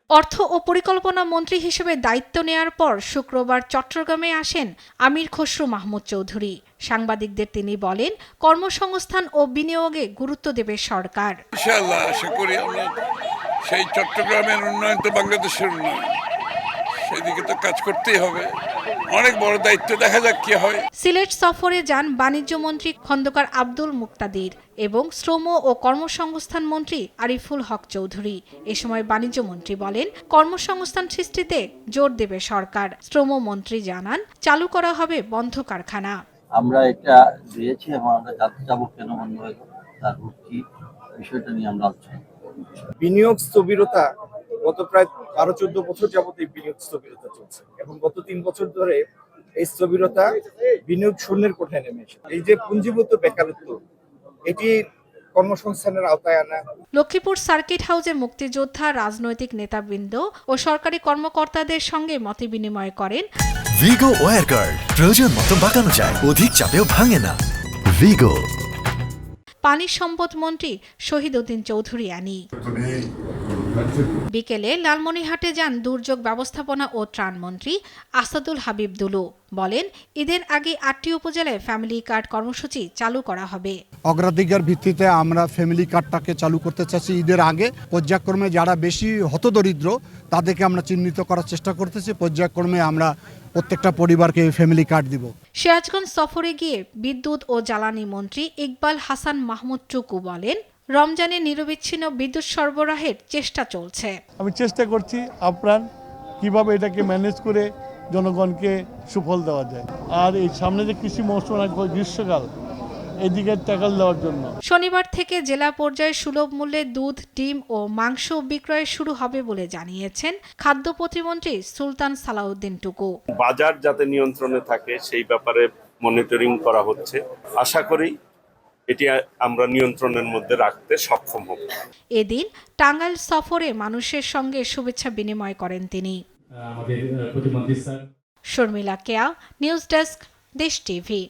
অর্থ ও পরিকল্পনা মন্ত্রী হিসেবে দায়িত্ব নেয়ার পর শুক্রবার চট্টগ্রামে আসেন আমির খসরু মাহমুদ চৌধুরী। সাংবাদিকদের তিনি বলেন, কর্মসংস্থান ও বিনিয়োগে গুরুত্ব দেবে সরকার। ইনশাআল্লাহ আশা করি আমরা সেই চট্টগ্রামের উন্নয়ন তো বাংলাদেশের উন্নয়ন, সেদিকে তো কাজ করতেই হবে। অনেক বড় দায়িত্ব, দেখা যাক কি হয়। সিলেট সফরে যান বাণিজ্য মন্ত্রী খন্দকার আব্দুল মুক্তাদির এবং শ্রম ও কর্মসংস্থান মন্ত্রী আরিফুল হক চৌধুরী। এ সময় বাণিজ্য মন্ত্রী বলেন, কর্মসংস্থান সৃষ্টিতে জোর দেবে সরকার। শ্রম মন্ত্রী জানান, চালু করা হবে বন্ধ কারখানা। আমরা এটা দিয়েছি এবং আমরা জানতে চাবো কেন বন্ধ হয়ে গেল, তার কি বিষয়টা নিয়ে আমরা আলোচনা করব। বিনিয়োগ স্থবিরতা গত প্রায় 12-14 বছর যাবত এই বিনিয়োগ স্থবিরতা চলছে এবং গত 3 বছর ধরে এই স্থবিরতা বিনিয়োগ শূন্যের কোঠায় নেমে এসেছে। এই যে পুঞ্জীভূত বেকারত্ব, এটি কর্মসংস্থানের আওতায় আনা। লক্ষ্মীপুর সার্কিট হাউসে মুক্তিযোদ্ধা, রাজনৈতিক নেতাবৃন্দ ও সরকারি কর্মকর্তাদের সঙ্গে মতবিনিময় করেন। ভিগো ওয়্যার গার্ড প্রয়োজন মতো বাঁকানো যায়, অধিক চাপেও ভাঙে না। ভিগো। পানি সম্পদ মন্ত্রী শহীদ উদ্দিন চৌধুরী আনি। বিকেলে লালমনিরহাটে যান দুর্যোগ ব্যবস্থাপনা ও ত্রাণ মন্ত্রী আসাদুল হাবিব দুলু। বলেন, ঈদের আগে 8টি উপজেলায় ফ্যামিলি কার্ড কর্মসূচি চালু করা হবে। অগ্রাধিকার ভিত্তিতে আমরা ফ্যামিলি কার্ডটাকে চালু করতে চাচ্ছি ঈদের আগে। পর্যায়ক্রমে যারা বেশি হতদরিদ্র তাদেরকে আমরা চিহ্নিত করার চেষ্টা করতেছি। পর্যায়ক্রমে আমরা প্রত্যেকটা পরিবারকে ফ্যামিলি কার্ড দিব। সিরাজগঞ্জ সফরে গিয়ে বিদ্যুৎ ও জ্বালানি মন্ত্রী ইকবাল হাসান মাহমুদ টুকু বলেন, রমজানে নিরবিচ্ছিন্ন বিদ্যুৎ সরবরাহের চেষ্টা চলছে। আমি চেষ্টা করছি আপ্রাণ কিভাবে এটাকে ম্যানেজ করে জনগণকে সুফল দেওয়া যায়। আর এই সামনে যে কৃষি মৌসুম আসবে, গ্রীষ্মকাল, এদিকে ট্যাকল দেওয়ার জন্য শনিবার থেকে জেলা পর্যায়ে সুলভ মূল্যে দুধ, ডিম ও মাংস বিক্রয় শুরু হবে বলে জানিয়েছেন খাদ্য প্রতিমন্ত্রী সুলতান সালাউদ্দিন টুকু। বাজার যাতে নিয়ন্ত্রণে থাকে সেই ব্যাপারে মনিটরিং করা হচ্ছে। আশা করি এটি আমরা নিয়ন্ত্রণের মধ্যে রাখতে সক্ষম হব। এদিন টাঙ্গাইল সফরে মানুষের সঙ্গে শুভেচ্ছা বিনিময় করেন তিনি। শর্মিলা কেয়া, নিউজ ডেস্ক, দেশ টিভি।